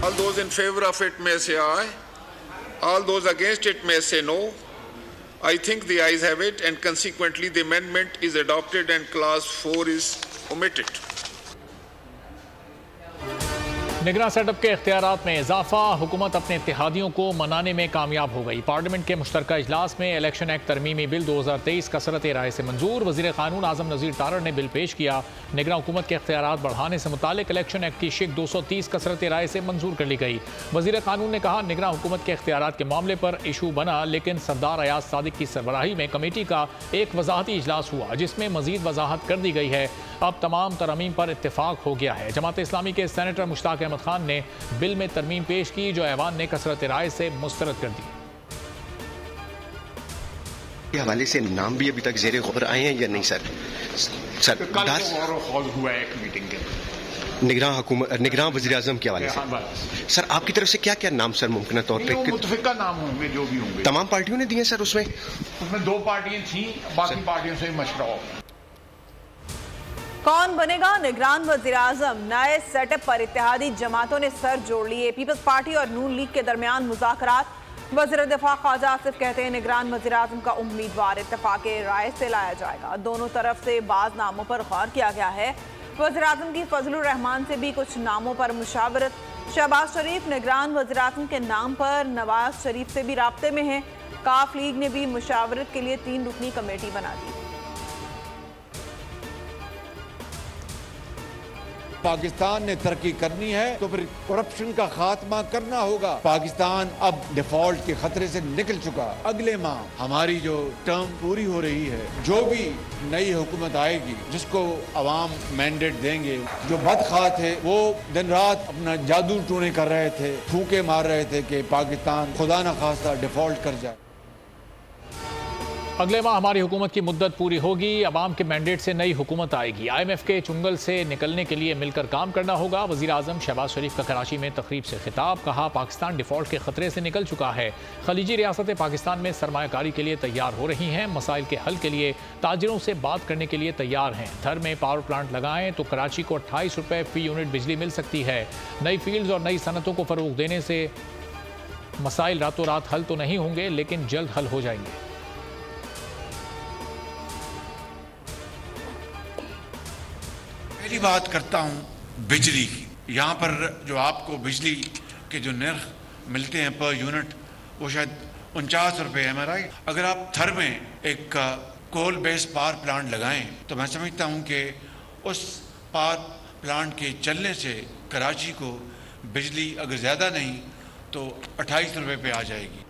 All those in favor of it may say aye. All those against it may say no. I think the ayes have it, and consequently the amendment is adopted and clause 4 is omitted. निगरां setup के इख्तियारात में इजाफा, हुकूमत अपने इत्तेहादियों को मनाने में कामयाब हो गई। पार्लियामेंट के मुश्तरका इजलास में इलेक्शन एक्ट तरमीमी बिल 2023 कसरत राय से मंजूर। वज़ीर क़ानून आज़म नज़ीर तारड़ ने बिल पेश किया। निगरां हुकूमत के इख्तियारात बढ़ाने से मुतालिक इलेक्शन एक्ट की शिक 230 कसरत राय से मंजूर कर ली गई। वज़ीर क़ानून ने कहा, निगरां हुकूमत के इख्तियारात के मामले पर इशू बना, लेकिन सरदार अयाज सादिक की सरबराही में कमेटी का एक वजाहती इजलास हुआ, जिसमें मजीद वजाहत कर दी गई है। अब तमाम तरमीम पर इत्तेफाक हो गया है। जमात इस्लामी के सेनेटर मुश्ताक अहमद खान ने बिल में तरमीम पेश की, जो ऐवान ने कसरत राय से मुस्तरद कर दी। के हवाले से नाम भी अभी तक ज़ेरे गौर आए हैं या नहीं सर? सर हुआ एक मीटिंग के निगरां वज़ीर आज़म के हवाले से सर आपकी तरफ से क्या क्या नाम सर मुमकिन तौर पे मुतफ़िका नाम होंगे जो भी होंगे? तमाम पार्टियों ने दिए सर? उसमें 2 पार्टियां थी, बाकी पार्टियों से मशवरा हो। कौन बनेगा निगरान वज़ीर आज़म? नए सेटअप पर इत्तेहादी जमातों ने सर जोड़ लिए। पीपल्स पार्टी और नून लीग के दरमियान मुज़ाकरात। वज़ीर दिफा ख्वाजा आसिफ कहते हैं, निगरान वज़ीर आज़म का उम्मीदवार इत्तेफाक राय से लाया जाएगा। दोनों तरफ से बाज़ नामों पर गौर किया गया है। वज़ीर आज़म की फजलुर रहमान से भी कुछ नामों पर मुशावरत। शहबाज शरीफ निगरान वज़ीर आज़म के नाम पर नवाज शरीफ से भी राब्ते में है। काफ लीग ने भी मुशावरत के लिए 3 रुकनी कमेटी बना दी। पाकिस्तान ने तरक्की करनी है तो फिर करप्शन का खात्मा करना होगा। पाकिस्तान अब डिफॉल्ट के खतरे से निकल चुका। अगले माह हमारी जो टर्म पूरी हो रही है, जो भी नई हुकूमत आएगी जिसको अवाम मैंडेट देंगे, जो बदखा थे वो दिन रात अपना जादू टूने कर रहे थे, फूके मार रहे थे कि पाकिस्तान खुदा न खास्ता डिफॉल्ट कर जाए। अगले माह हमारी हुकूमत की मुद्दत पूरी होगी, अवाम के मैंडेट से नई हुकूमत आएगी। IMF के चुंगल से निकलने के लिए मिलकर काम करना होगा। वज़ीर आज़म शहबाज शरीफ का कराची में तकरीब से खिताब। कहा, पाकिस्तान डिफॉल्ट के खतरे से निकल चुका है। खलीजी रियासतें पाकिस्तान में सरमायाकारी के लिए तैयार हो रही हैं। मसाइल के हल के लिए ताजिरों से बात करने के लिए तैयार हैं। थर में पावर प्लांट लगाएं तो कराची को 28 रुपये फी यूनिट बिजली मिल सकती है। नई फील्ड्स और नई सनतों को फ़रोग देने से मसाइल रातों रात हल तो नहीं होंगे, लेकिन जल्द हल हो जाएंगे। पहली बात करता हूँ बिजली की। यहाँ पर जो आपको बिजली के जो निर्ख मिलते हैं पर यूनिट, वो शायद 49 रुपये है। राइट? अगर आप थर में एक कोल बेस्ड पावर प्लांट लगाएं तो मैं समझता हूँ कि उस पावर प्लांट के चलने से कराची को बिजली अगर ज़्यादा नहीं तो 28 रुपये पे आ जाएगी।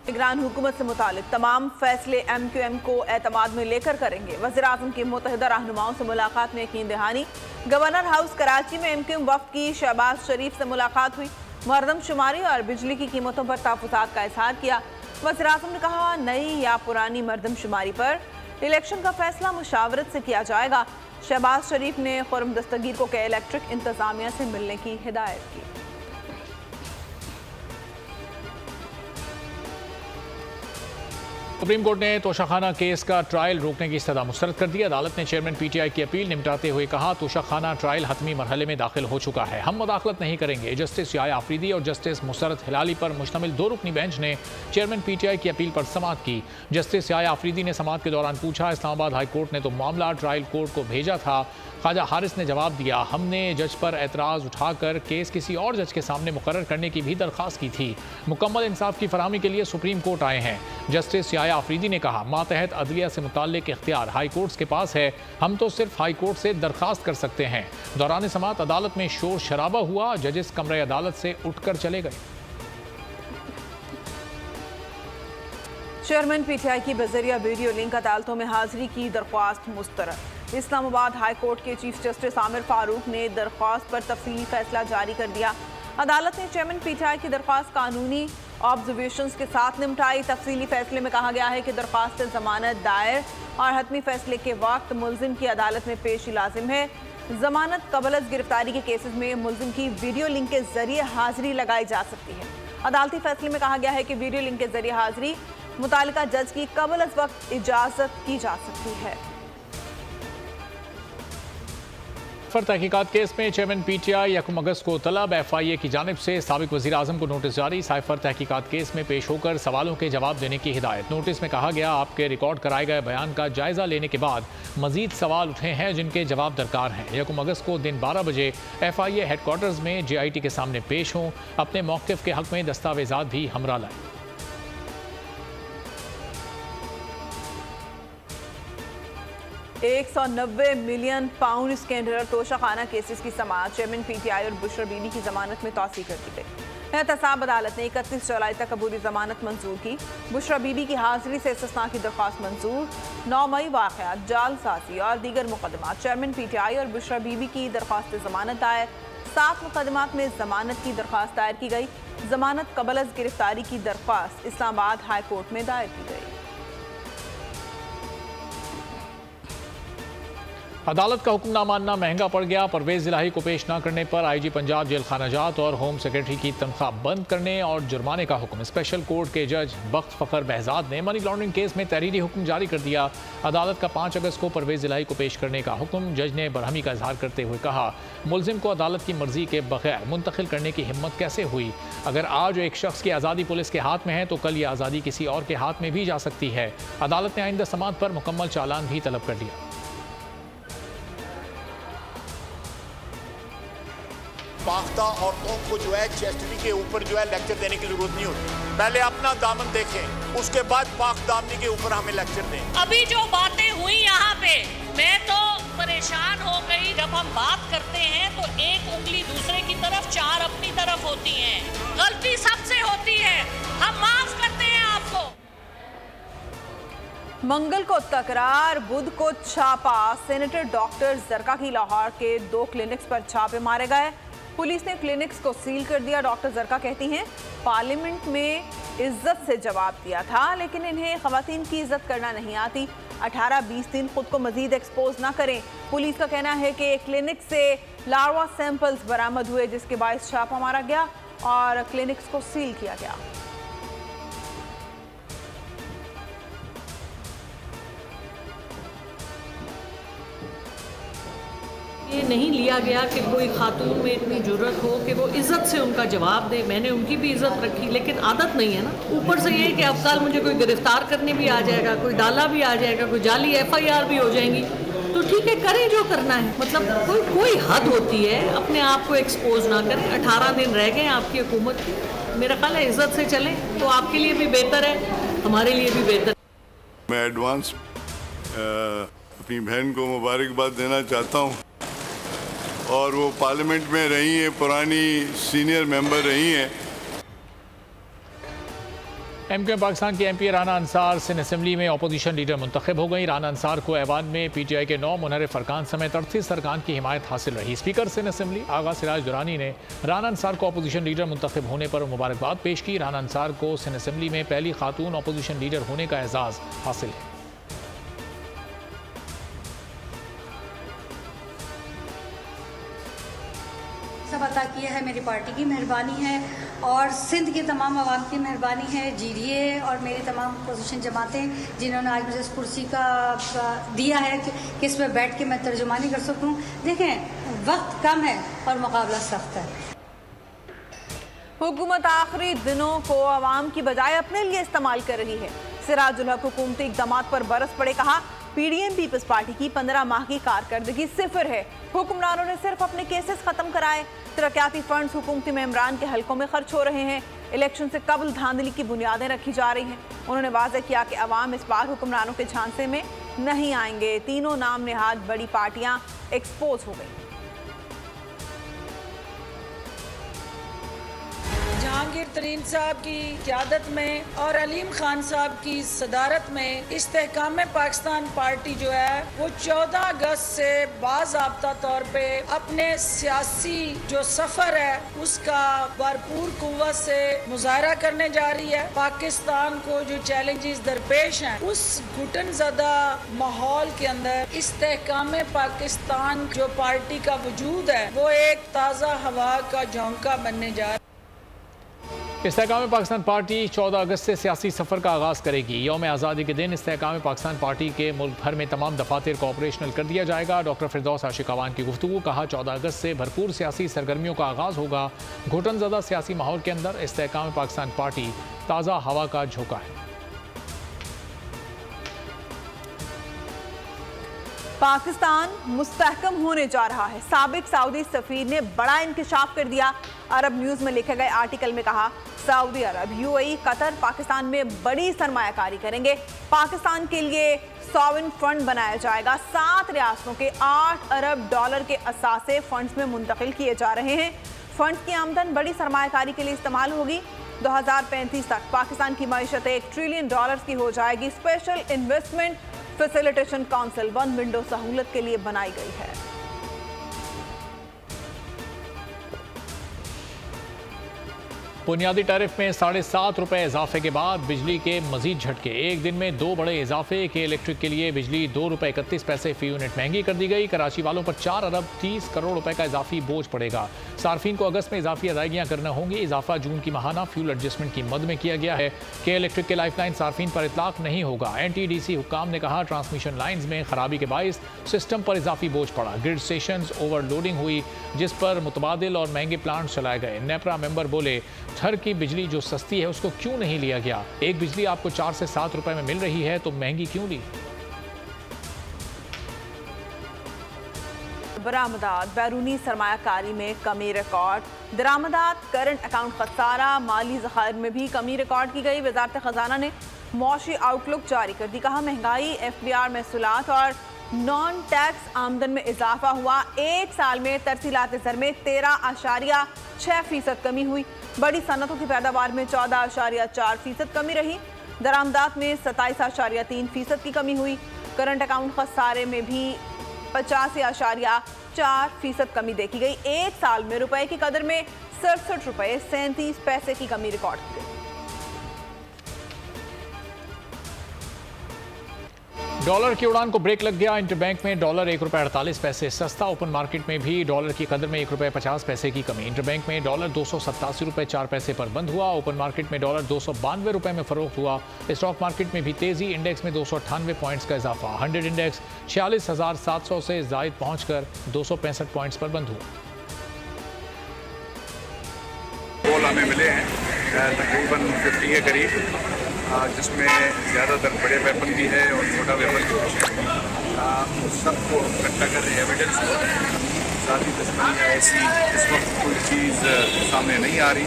निगरान हुकूमत से मुतालिक तमाम फैसले MQM को एतमाद में लेकर करेंगे। वज़ीर आज़म की मुतहदा रहनुमाओं से मुलाकात में यकीन दहानी। गवर्नर हाउस कराची में MQM वफ़द की शहबाज शरीफ से मुलाकात हुई। मरदमशुमारी और बिजली की कीमतों पर तहफ़्फ़ुज़ात का इज़हार किया। वज़ीर आज़म ने कहा, नई या पुरानी मरदमशुमारी पर इलेक्शन का फैसला मुशावरत से किया जाएगा। शहबाज शरीफ ने खुर्रम दस्तगीर को के इलेक्ट्रिक इंतज़ामिया से मिलने की हिदायत की। सुप्रीम कोर्ट ने तोशाखाना केस का ट्रायल रोकने की सदा मुस्तरद कर दी। अदालत ने चेयरमैन PTI की अपील निपटाते हुए कहा, तोशाखाना ट्रायल हतमी मरहले में दाखिल हो चुका है, हम मुदाखलत नहीं करेंगे। जस्टिस याय आफरीदी और जस्टिस मुसरत हिलाली पर मुश्तमिल 2 रुकनी बेंच ने चेयरमैन PTI की अपील पर समाअत की। जस्टिस याय आफरीदी ने समाअत के दौरान पूछा, इस्लामाबाद हाई कोर्ट ने तो मामला ट्रायल कोर्ट को भेजा था। ख्वाजा हारिस ने जवाब दिया, हमने जज पर एतराज़ उठाकर केस किसी और जज के सामने मुकर्रर करने की भी दरख्वास्त की थी। मुकम्मल इंसाफ की फराहमी के लिए सुप्रीम कोर्ट आए हैं। जस्टिस याय आफरीदी ने कहा, मातहत अदलिया से मुताल्लिक इख्तियार हाई कोर्ट्स के पास है, हम तो सिर्फ हाई कोर्ट से दरख्वास्त कर सकते हैं। दौरान समाअत अदालत में शोर शराबा हुआ, जजेस कमरे अदालत से उठकर चले गए। चेयरमैन PTI की बजरिया वीडियो लिंक अदालतों में हाजिरी की दरख्वास्त मुस्तरद। इस्लामाबाद हाई कोर्ट के चीफ जस्टिस आमिर फारूक ने दरख्वास्त पर तफसीली फैसला जारी कर दिया। अदालत ने चेयरमैन PTI की दरख्वास्त कानूनी ऑब्जर्वेशंस के साथ निपटाई। तफसीली फैसले में कहा गया है कि दरख्वास्त जमानत दायर और हतमी फैसले के वक्त मुल्जिम की अदालत में पेशी लाजिम है। जमानत कबल गिरफ्तारी के केसेस में मुल्जिम की वीडियो लिंक के जरिए हाजिरी लगाई जा सकती है। अदालती फैसले में कहा गया है कि वीडियो लिंक के जरिए हाजिरी मुतालिका जज की कबल अज वक्त इजाजत की जा सकती है। फर तहकीकात केस में चेयरमैन PTI यकम अगस्त को तलब। FIA की जानिब से साबिक वज़ीर आज़म को नोटिस जारी। साइफर तहकीकात केस में पेश होकर सवालों के जवाब देने की हिदायत। नोटिस में कहा गया, आपके रिकॉर्ड कराए गए बयान का जायजा लेने के बाद मजीद सवाल उठे हैं जिनके जवाब दरकार हैं। यकम अगस्त को दिन 12 बजे FIA हेडक्वार्टर्स में JIT के सामने पेश हों। अपने मौक़िफ़ के हक़ में दस्तावेज़ात भी हमरा लाएं। £190 मिलियन स्कैंडलर तोशाखाना केसेस की समाअत चेयरमैन PTI और बुशरा बीबी की जमानत में तौसीह कर दी गई। एहतसाब अदालत ने 31 जुलाई तक अबूरी जमानत मंजूर की। बुशरा बीबी की हाजिरी से इस्तिस्ना की दरख्वास्त मंजूर। 9 मई वाक़यात, जालसाजी और दीगर मुकदमात। चेयरमैन PTI और बुशरा बीबी की दरख्वास्त जमानत दायर। 7 मुकदमात में जमानत की दरख्वास्त दायर की गई। जमानत कबल अज़ गिरफ्तारी की दरख्वास्त इस्लामाबाद हाई कोर्ट में दायर की गई। अदालत का हुक्म ना मानना महंगा पड़ गया। परवेज इलाही को पेश न करने पर IG पंजाब जेल खाना जात और होम सेक्रेटरी की तनख्वाह बंद करने और जुर्माने का हुक्म। स्पेशल कोर्ट के जज बख्त फ़खर बहजाद ने मनी लॉन्ड्रिंग केस में तहरीरी हुक्म जारी कर दिया। अदालत का 5 अगस्त को परवेज इलाही को पेश करने का हुक्म। जज ने बरहमी का इजहार करते हुए कहा, मुलजिम को अदालत की मर्जी के बगैर मुंतकिल करने की हिम्मत कैसे हुई? अगर आज एक शख्स की आज़ादी पुलिस के हाथ में है तो कल ये आज़ादी किसी और के हाथ में भी जा सकती है। अदालत ने आइंदा समाअत पर मुकम्मल चालान भी तलब कर लिया। पाख्ता औरतों को जो है चेस्टनी के ऊपर जो है लेक्चर देने की जरूरत नहीं होती। पहले अपना दामन देखें, उसके बाद पाक दामनी के ऊपर हमें लेक्चर दें। अभी जो बातें हुई यहाँ पे, मैं तो परेशान हो गई। जब हम बात करते हैं तो एक उंगली दूसरे की तरफ, 4 अपनी तरफ होती हैं। गलती सबसे होती है, हम माफ करते हैं आपको। मंगल को तकरार, बुध को छापा। सेनेटर डॉक्टर जरका की लाहौर के 2 क्लिनिक्स पर छापे मारे गए। पुलिस ने क्लिनिक्स को सील कर दिया। डॉक्टर जरका कहती हैं, पार्लियामेंट में इज्जत से जवाब दिया था, लेकिन इन्हें खवातीन की इज्जत करना नहीं आती। 18-20 दिन खुद को मजीद एक्सपोज ना करें। पुलिस का कहना है कि क्लिनिक से लार्वा सैंपल्स बरामद हुए, जिसके बायस छापा मारा गया और क्लिनिक्स को सील किया गया। ये नहीं लिया गया कि कोई खातून में इतनी जुर्रत हो कि वो इज़्ज़त से उनका जवाब दे। मैंने उनकी भी इज़्ज़त रखी, लेकिन आदत नहीं है ना। ऊपर से ये कि अब कल मुझे कोई गिरफ्तार करने भी आ जाएगा, कोई डाला भी आ जाएगा, कोई जाली FIR भी हो जाएंगी, तो ठीक है, करें जो करना है। मतलब कोई हद होती है, अपने आप को एक्सपोज ना करें। 18 दिन रह गए आपकी हुकूमत की। मेरा ख्याल है इज़्ज़त से चलें तो आपके लिए भी बेहतर है, हमारे लिए भी बेहतर। मैं एडवांस अपनी बहन को मुबारकबाद देना चाहता हूँ, और वो पार्लियामेंट में रही हैं, पुरानी सीनियर मेंबर रही हैं। MQM पाकिस्तान की MP राना अंसार सिंध असेंबली में अपोजिशन लीडर मुंतखब हो गई। राना अंसार को ऐवान में PTI के 9 मुनहरिफ अरकान समेत 38 अरकान की हिमायत हासिल रही। स्पीकर सिंध असेंबली आगा सिराज दुरानी ने राना अंसार को अपोजिशन लीडर मुंतखब होने पर मुबारकबाद पेश की। राना अंसार को सिंध असेंबली में पहली खातून अपोजिशन लीडर होने का एजाज़ हासिल है। सब अता किया है, मेरी पार्टी की मेहरबानी है और सिंध के तमाम अवाम की मेहरबानी है। GDA और मेरी तमाम अपोजिशन जमातें जिन्होंने आज मुझे इस कुर्सी का दिया है कि इस पर बैठ के मैं तर्जुमानी कर सकूं। देखें, वक्त कम है और मुकाबला सख्त है। हुकूमत आखिरी दिनों को अवाम की बजाय अपने लिए इस्तेमाल कर रही है। सिराजुल हक हुकूमती इक़दामात पर बरस पड़े। कहा, PDM पीपल्स पार्टी की 15 माह की कारकर्दगी सिफर है। हुक्मरानों ने सिर्फ अपने केसेस खत्म कराए। तरक्याती फंड्स हुकूमती मेंबरान के हलकों में खर्च हो रहे हैं। इलेक्शन से कबल धांधली की बुनियादें रखी जा रही हैं। उन्होंने वाज़ेह किया कि अवाम इस बार हुक्मरानों के झांसे में नहीं आएंगे। तीनों नाम नेहाद बड़ी पार्टियां एक्सपोज हो गई। जहांगीर तरीन साहब की क़यादत में और अलीम खान साहब की सदारत में इस्तेहकाम पाकिस्तान पार्टी जो है वो 14 अगस्त से बाज़ाब्ता तौर पे अपने सियासी जो सफ़र है उसका भरपूर कुव्वत से मुजाहरा करने जा रही है। पाकिस्तान को जो चैलेंजेस दरपेश हैं उस घुटन ज़दा माहौल के अंदर इस्तेहकाम पाकिस्तान जो पार्टी का वजूद है वो एक ताज़ा हवा का झोंका बनने जा रहा है। इस्तेहकाम पाकिस्तान पार्टी 14 अगस्त से सियासी सफ़र का आगाज़ करेगी। यौम आज़ादी के दिन इस्तेहकाम पाकिस्तान पार्टी के मुल्क भर में तमाम दफातर को ऑपरेशनल कर दिया जाएगा। डॉक्टर फिरदौस आशिक अवान की गुफ्तगू। कहा 14 अगस्त से भरपूर सियासी सरगर्मियों का आगाज़ होगा। घुटनज़दा सियासी माहौल के अंदर इस्तेहकाम पाकिस्तान पार्टी ताज़ा हवा का झोंका है। पाकिस्तान मुस्तहकम होने जा रहा है। साबिक सऊदी सफीर ने बड़ा इंकशाफ कर दिया। अरब न्यूज़ में लिखे गए आर्टिकल में कहा, सऊदी अरब, यूएई, कतर पाकिस्तान में बड़ी सरमायाकारी करेंगे। पाकिस्तान के लिए सॉवरेन फंड बनाया जाएगा। 7 रियासतों के $8 अरब के असासे फंड्स में मुंतकिल किए जा रहे हैं। फंड्स की आमदन बड़ी सरमायाकारी के लिए इस्तेमाल होगी। 2035 तक पाकिस्तान की मईशत $1 ट्रिलियन की हो जाएगी। Special investment facilitation council 1 window सहूलत के लिए बनाई गई है। बुनियादी टैरिफ में ₹7.5 इजाफे के बाद बिजली के मजीद झटके। एक दिन में 2 बड़े इजाफे के इलेक्ट्रिक के लिए बिजली ₹2.31 फी यूनिट महंगी कर दी गई। कराची वालों पर 4 अरब 30 करोड़ रुपए का इजाफी बोझ पड़ेगा। सार्फिन को अगस्त में इजाफी अदायगियां करना होंगी। इजाफा जून की माहाना फ्यूल एडजस्टमेंट की मद में किया गया है। के इलेक्ट्रिक के लाइफलाइन सार्फिन पर इतलाक नहीं होगा। NTDC हुक्काम ने कहा, ट्रांसमिशन लाइन्स में खराबी के बायस सिस्टम पर इजाफी बोझ पड़ा। ग्रिड स्टेशन ओवरलोडिंग हुई, जिस पर मुतबादिल और महंगे प्लांट चलाए गए। नेपरा मेंबर बोले, घर की बिजली जो सस्ती है उसको क्यों नहीं लिया गया? एक बिजली आपको 4 से 7 रुपए में मिल रही है तो महंगी क्यों ली? बरामदात, बैरूनी सरमायाकारी में कमी रिकॉर्ड। दरामदात, करंट अकाउंट खसारा, माली ज़खायर में भी कमी रिकॉर्ड की गई। वजारत खजाना ने मौशी आउटलुक जारी कर दी। कहा, महंगाई, FBR महसूलात और नॉन टैक्स आमदन में इजाफा हुआ। एक साल में तरसीलात ज़र में 13.6% कमी हुई। बड़ी सनतों की पैदावार में 14.4% कमी रही। दरामदात में 27.3% की कमी हुई। करंट अकाउंट खसारे में भी 85.4% कमी देखी गई। एक साल में रुपए की कदर में ₹67.37 की कमी रिकॉर्ड की गई। डॉलर की उड़ान को ब्रेक लग गया। इंटरबैंक में डॉलर ₹1.48 सस्ता। ओपन मार्केट में भी डॉलर की कदर में ₹1.50 की कमी। इंटरबैंक में डॉलर ₹287.04 पर बंद हुआ। ओपन मार्केट में डॉलर ₹292 में फरोख्त हुआ। स्टॉक मार्केट में भी तेजी। इंडेक्स में 298 पॉइंट्स का इजाफा। 100 इंडेक्स 46,700 से जायद पहुंचकर 265 पॉइंट्स पर बंद हुआ। कॉल हमें मिले हैं तकरीबन 50 के करीब, जिसमें ज़्यादातर बड़े वेपन भी है और छोटा वेपन भी है। उस सबको इकट्ठा कर रहे हैं एविडेंस को। साथ ही दुश्मनी ऐसी इस वक्त कोई चीज़ सामने नहीं आ रही।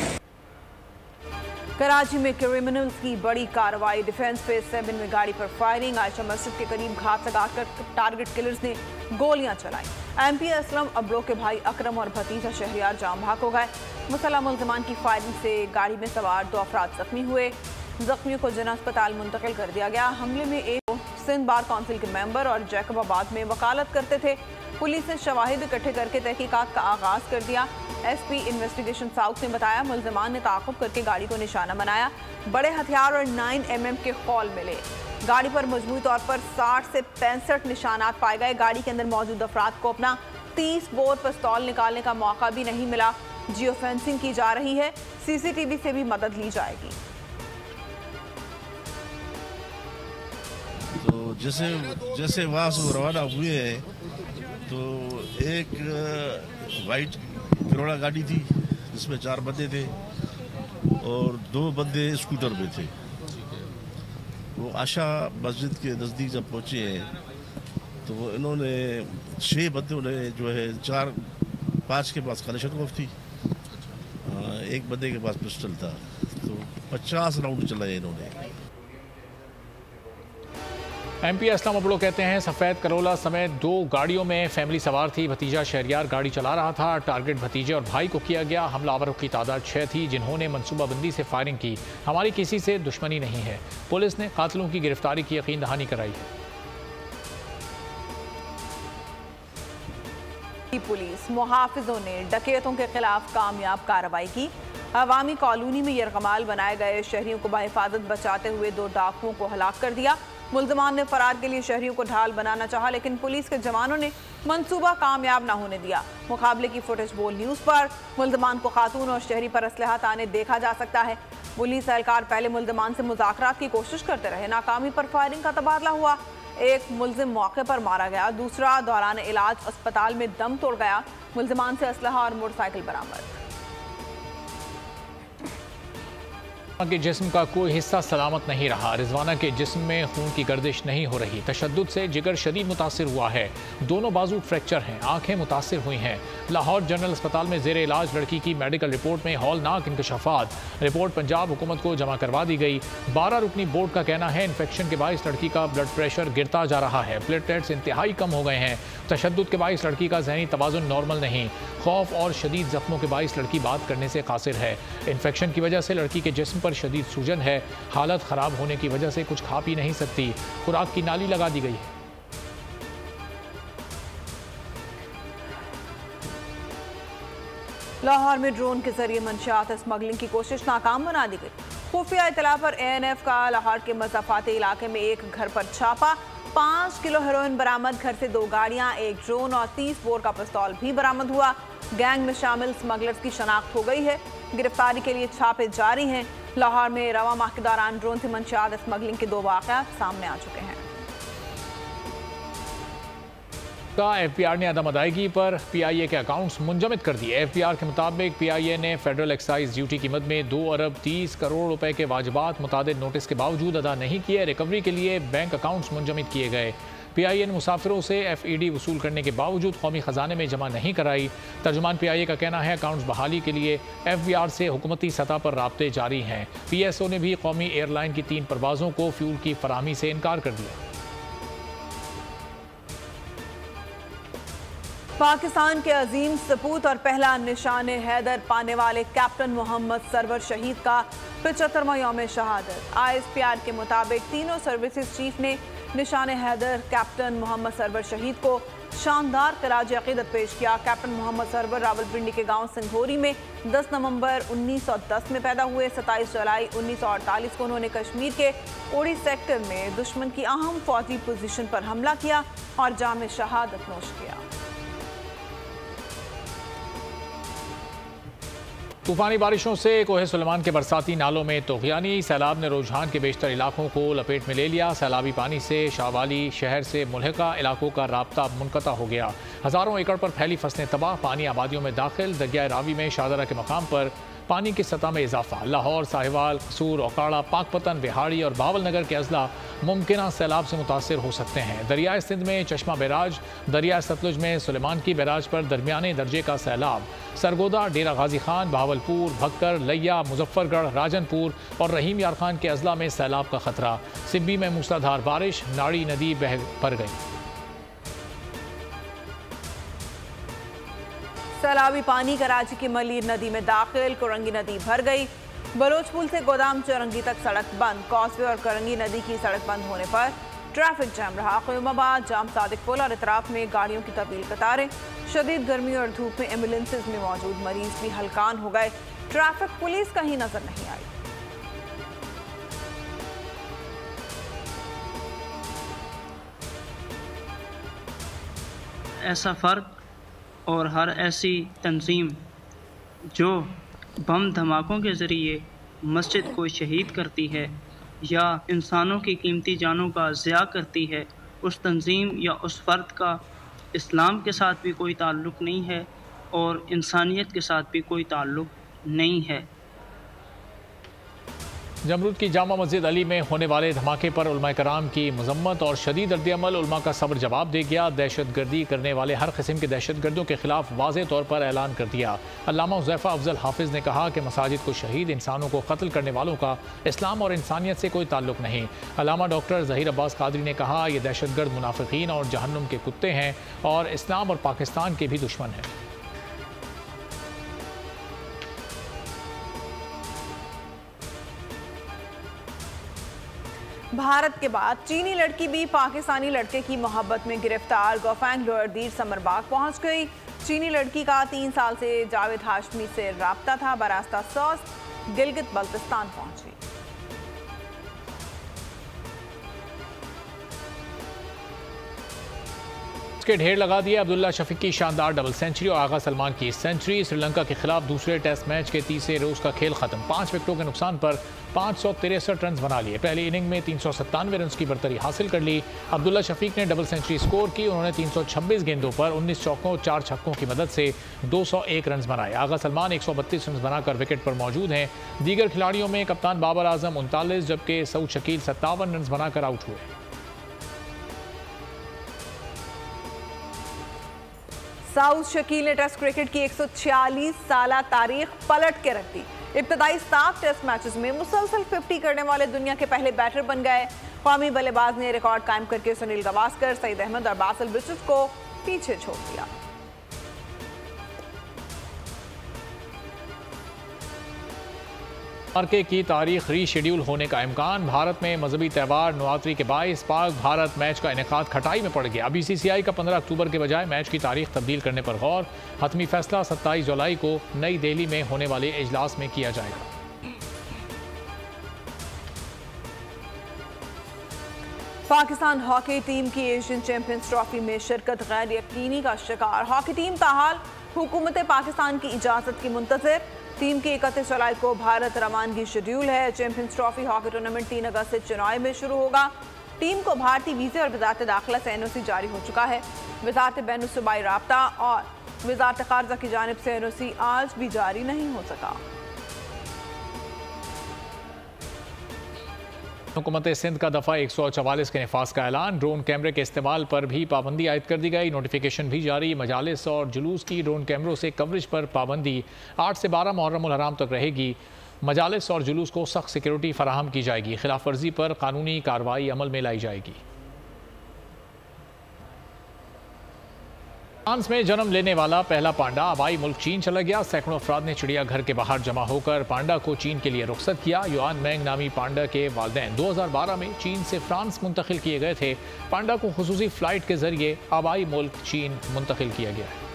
कराची में क्रिमिनल्स की बड़ी कार्रवाई। डिफेंस फेज 7 में गाड़ी पर फायरिंग। आयशा मस्जिद के करीब घात लगाकर टारगेट किलर्स ने गोलियां चलाई। MP असलम, अबरो के भाई अकरम और भतीजा शहरियार जाम भाग हो गए। मुसल्लह मुल्ज़िमान की फायरिंग से गाड़ी में सवार 2 अफराद जख्मी हुए। जख्मियों को जिला अस्पताल मुंतकिल कर दिया गया। हमले में एक सिंध बार काउंसिल के मेंबर और जैकबाबाद में वकालत करते थे। पुलिस ने शवाहिद इकट्ठे करके तहकीकात का आगाज कर दिया। SP इन्वेस्टिगेशन साउथ ने बताया, मुल्ज़िमान ने ताक़ुब करके गाड़ी को निशाना बनाया। बड़े हथियार और 9mm के खौल मिले। गाड़ी पर मजमूई तौर पर 60 से 65 निशानात पाए गए। गाड़ी के अंदर मौजूद अफराद को अपना 30 बोर पिस्तौल निकालने का मौका भी नहीं मिला। जियो फेंसिंग की जा रही है। CCTV से भी मदद ली जाएगी। तो जैसे वहाँ से रवाना हुए हैं तो एक वाइट करोड़ा गाड़ी थी जिसमें 4 बंदे थे और 2 बंदे स्कूटर पे थे। वो आशा मस्जिद के नज़दीक जब पहुँचे हैं तो इन्होंने 6 बंदों ने जो है 4-5 के पास कलेशनकोफ थी, एक बंदे के पास पिस्टल था, तो 50 राउंड चलाए इन्होंने। MP असलम अबड़ो कहते हैं, सफ़ेद करोला समेत 2 गाड़ियों में फैमिली सवार थी। भतीजा शहरियार गाड़ी चला रहा था। टारगेट भतीजे और भाई को किया गया। हमलावरों की तादाद 6 थी, जिन्होंने मनसूबाबंदी से फायरिंग की। हमारी किसी से दुश्मनी नहीं है। पुलिस ने कातिलों की गिरफ्तारी की यकीन दहानी कराई है। पुलिस मुहाफिजों ने डकैतों के खिलाफ कामयाब कार्रवाई की। अवामी कॉलोनी में यरगमाल बनाए गए शहरियों को बाहिफाजत बचाते हुए 2 डाकुओं को हलाक कर दिया। मुल्ज़मान ने फरार के लिए शहरियों को ढाल बनाना चाहा, लेकिन पुलिस के जवानों ने मंसूबा कामयाब ना होने दिया। मुकाबले की फुटेज बोल न्यूज़ पर मुल्ज़मान को खातून और शहरी पर असलहा ताने देखा जा सकता है। पुलिस एहलकार पहले मुल्ज़मान से मुज़ाकरात की कोशिश करते रहे, नाकामी पर फायरिंग का तबादला हुआ। एक मुल्जिम मौके पर मारा गया, दूसरा दौरान इलाज अस्पताल में दम तोड़ गया। मुल्ज़मान से असलहा और मोटरसाइकिल बरामद। के जिस्म का कोई हिस्सा सलामत नहीं रहा। रिजवाना के जिस्म में खून की गर्दिश नहीं हो रही। तशद्दुद से जिगर शदीद मुतासिर हुआ है। दोनों बाजू फ्रैक्चर हैं, आंखें मुतासिर हुई हैं। लाहौर जनरल अस्पताल में जेर इलाज लड़की की मेडिकल रिपोर्ट में हौलनाक इंकशाफात। रिपोर्ट पंजाब हुकूमत को जमा करवा दी गई। 12 रुकनी बोर्ड का कहना है इन्फेक्शन के बाइस लड़की का ब्लड प्रेशर गिरता जा रहा है। प्लेटलेट्स इंतहाई कम हो गए हैं। तशद्दुद के बाइस लड़की का जहनी तवाज़ुन नॉर्मल नहीं। खौफ और शदीद जख्मों के बाइस लड़की बात करने से कासिर है। इन्फेक्शन की वजह से लड़की के जिस्म पर शदीद सूजन है। हालत खराब होने की वजह से कुछ खा पी नहीं सकती। खुराक की नाली लगा दी गई है। लाहौर में ड्रोन के जरिए मंशियात स्मगलिंग की कोशिश नाकाम बना दी गई। खुफिया इतला पर ANF का लाहौर के मज़ाफ़ाती इलाके में एक घर पर छापा। 5 किलो हेरोइन बरामद। घर से 2 गाड़ियां, एक ड्रोन और 30 बोर का पिस्तौल भी बरामद हुआ। गैंग में शामिल स्मगलर्स की शनाख्त हो गई है। गिरफ्तारी के लिए छापे जारी हैं। लाहौर में रवा माह के दौरान ड्रोन से मंशियात स्मगलिंग के 2 वाक़यात सामने आ चुके हैं। FPR ने अदम अदायगी पर PIA के अकाउंट्स मुंजमद कर दिए। FPR के मुताबिक PIA ने फेडरल एक्साइज ड्यूटी कीमत में 2 अरब 30 करोड़ रुपए के वाजिबात मुतादिद नोटिस के बावजूद अदा नहीं किए। रिकवरी के लिए बैंक अकाउंट्स मुंजमद किए गए। PIA ने मुसाफिरों से FED वसूल करने के बावजूद कौमी खजाने में जमा नहीं कराई। तर्जुमान PIA का कहना है अकाउंट्स बहाली के लिए FBR से हुकूमती सतह पर राब्ते जारी हैं। PSO ने भी कौमी एयरलाइन की 3 परवाज़ों को फ्यूल की फराहमी से इनकार कर दिया। पाकिस्तान के अजीम सपूत और पहला निशान हैदर पाने वाले कैप्टन मोहम्मद सरवर शहीद का 75वां यौम शहादत। ISPR के मुताबिक तीनों सर्विसेज चीफ ने निशान हैदर कैप्टन मोहम्मद सरवर शहीद को शानदार खिराज अकीदत पेश किया। कैप्टन मोहम्मद सरवर रावलपिंडी के गांव सिंघोरी में 10 नवंबर 1910 में पैदा हुए। 27 जुलाई 1948 को उन्होंने कश्मीर के उड़ी सेक्टर में दुश्मन की अहम फौजी पोजीशन पर हमला किया और जाम शहादत नोश किया। तूफानी बारिशों से कोहे सुलेमान के बरसाती नालों में तोग़यानी। सैलाब ने रुझान के बेशतर इलाकों को लपेट में ले लिया। सैलाबी पानी से शाहवाली शहर से मुल्हिका इलाकों का राब्ता मुनक़ता हो गया। हज़ारों एकड़ पर फैली फसलें तबाह। पानी आबादियों में दाखिल। दरियाए रावी में शाहदरा के मकाम पर पानी की सतह में इजाफा। लाहौर, साहिवाल, कसूर, ओकाड़ा, पाकपतन, बिहाड़ी और बावल नगर के अजला मुमकिन सैलाब से मुतासर हो सकते हैं। दरियाए सिंध में चश्मा बैराज, दरियाए सतलुज में सुलेमान की बैराज पर दरमियाने दर्जे का सैलाब। सरगोदा, डेरा गाजी खान, बहावलपुर, भक्कर, लिया, मुजफ्फरगढ़, राजनपुर और रहीम यार खान के अजला में सैलाब का खतरा। सिब्बी में मूसलाधार बारिश, नाड़ी नदी बह भर गई। सैलाबी पानी कराची की मलीर नदी में दाखिल। कुरंगी नदी भर गई। बलोच पुल से गोदाम चौरंगी तक सड़क बंद। कॉसवे और करंगी नदी की सड़क बंद होने पर ट्रैफिक जैम रहा। क़यामाबाद, जाम सादिक पुल और इतराफ में गाड़ियों की तवील कतारें। शदीद गर्मी और धूप में एम्बुलेंसेज में मौजूद मरीज भी हलकान हो गए। ट्रैफिक पुलिस कहीं नजर नहीं आई। ऐसा फ़र्क और हर ऐसी तंजीम जो बम धमाकों के ज़रिए मस्जिद को शहीद करती है या इंसानों की कीमती जानों का ज़िया करती है, उस तंजीम या उस फ़र्द का इस्लाम के साथ भी कोई ताल्लुक़ नहीं है और इंसानियत के साथ भी कोई ताल्लुक़ नहीं है। जमरूद की जामा मस्जिद अली में होने वाले धमाके पर उलमा कराम की मजम्मत और शदीद रद्द-ए-अमल। उलमा का सब्र जवाब दे गया। दहशत गर्दी करने वाले हर किस्म के दहशत गर्दों के खिलाफ वाज़ेह तौर पर ऐलान कर दिया। अल्लामा हुज़ैफ़ा अफजल हाफिज़ ने कहा कि मसाजिद को शहीद इंसानों को कत्ल करने वालों का इस्लाम और इंसानियत से कोई ताल्लुक़ नहीं। अल्लामा डॉक्टर ज़हीर अब्बास कादरी ने कहा ये दहशत गर्द मुनाफिकीन और जहन्नुम के कुत्ते हैं और इस्लाम और पाकिस्तान के भी दुश्मन हैं। भारत के बाद चीनी लड़की भी पाकिस्तानी लड़के की मोहब्बत में गिरफ्तार। गोफैंग लोअर दीर समरबाग पहुंच गई। चीनी लड़की का 3 साल से जावेद हाशमी से राब्ता था। बरास्ता सौस गिलगित बल्तिस्तान पहुंची। के ढेर लगा दिए। अब्दुल्ला शफीक की शानदार डबल सेंचुरी और आगा सलमान की सेंचुरी। श्रीलंका के खिलाफ दूसरे टेस्ट मैच के तीसरे रोज का खेल खत्म। 5 विकेटों के नुकसान पर 563 रन बना लिए। पहली इनिंग में 397 रन की बर्तरी हासिल कर ली। अब्दुल्ला शफीक ने डबल सेंचुरी स्कोर की। उन्होंने 326 गेंदों पर 19 चौकों 4 छक्कों की मदद से 201 रन बनाए। आगा सलमान 132 रन बनाकर विकेट पर मौजूद हैं। दीगर खिलाड़ियों में कप्तान बाबर आजम 39 जबकि सऊद शकील 57 रन बनाकर आउट हुए। सऊद शकील ने टेस्ट क्रिकेट की 146 साला तारीख पलट के रख दी। इब्तदाई 7 टेस्ट मैचेस में मुसलसल 50 करने वाले दुनिया के पहले बैटर बन गए। कौमी बल्लेबाज ने रिकॉर्ड कायम करके सुनील गावस्कर, सईद अहमद और बासिल ब्रिचेस को पीछे छोड़ दिया। मार्के की तारीख रीशेड्यूल होने का इम्कान। भारत में मजहबी त्यौहार नवरात्रि के बायस पाक भारत मैच का इनेकाद खटाई में पड़ गया। BCCI का 15 अक्टूबर के बजाय मैच की तारीख तब्दील करने पर गौर। हतमी फैसला 27 जुलाई को नई दिल्ली में होने वाले इजलास में किया जाएगा। पाकिस्तान हॉकी टीम की एशियन चैंपियंस ट्रॉफी में शिरकत गैर यकीनी का शिकार। हॉकी टीम ताहाल हुकूमत पाकिस्तान की इजाजत की मुंतज़िर। टीम की 31 जुलाई को भारत रवानगी शेड्यूल है। चैंपियंस ट्रॉफी हॉकी टूर्नामेंट 3 अगस्त से चेन्नई में शुरू होगा। टीम को भारतीय वीजे और वजारत दाखिला से NOC जारी हो चुका है। वजारत बैन सूबाई राब्ता और वजारत खारजा की जानिब से NOC आज भी जारी नहीं हो सका। हुकूमत सिंध का दफ़ा 144 के नफाज का ऐलान। ड्रोन कैमरे के इस्तेमाल पर भी पाबंदी आयद कर दी गई। नोटिफिकेशन भी जारी। मजालिस और जुलूस की ड्रोन कैमरों से कवरेज पर पाबंदी 8 से 12 मुहर्रम उल हराम तक रहेगी। मजालिस और जुलूस को सख्त सिक्योरिटी फराहम की जाएगी। खिलाफ वर्जी पर कानूनी कार्रवाई अमल में लाई जाएगी। फ्रांस में जन्म लेने वाला पहला पांडा आबाई मुल्क चीन चला गया। सैकड़ों अफराद ने चिड़ियाघर के बाहर जमा होकर पांडा को चीन के लिए रुखसत किया। युआन मैंग नामी पांडा के वालिदैन 2012 में चीन से फ्रांस मुंतकिल किए गए थे। पांडा को खुसूसी फ्लाइट के जरिए आबाई मुल्क चीन मुंतकिल किया गया है।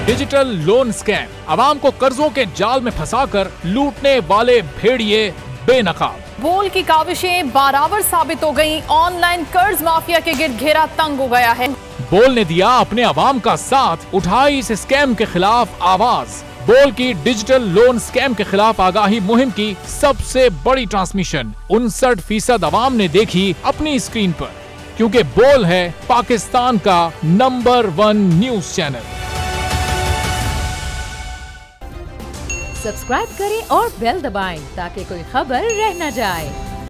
Digital loan scam. आवाम को कर्जों के जाल में फंसाकर लूटने वाले भेड़िए बेनकाब। बोल की काविशें बाराबर साबित हो गई। ऑनलाइन कर्ज माफिया के गिर्द घेरा तंग हो गया है। बोल ने दिया अपने आवाम का साथ, उठाई इस स्कैम के खिलाफ आवाज। बोल की डिजिटल लोन स्कैम के खिलाफ आगाही मुहिम की सबसे बड़ी ट्रांसमिशन 59% आवाम ने देखी अपनी स्क्रीन पर, क्योंकि बोल है पाकिस्तान का नंबर 1 न्यूज चैनल। सब्सक्राइब करें और बेल दबाएं ताकि कोई खबर रह न जाए।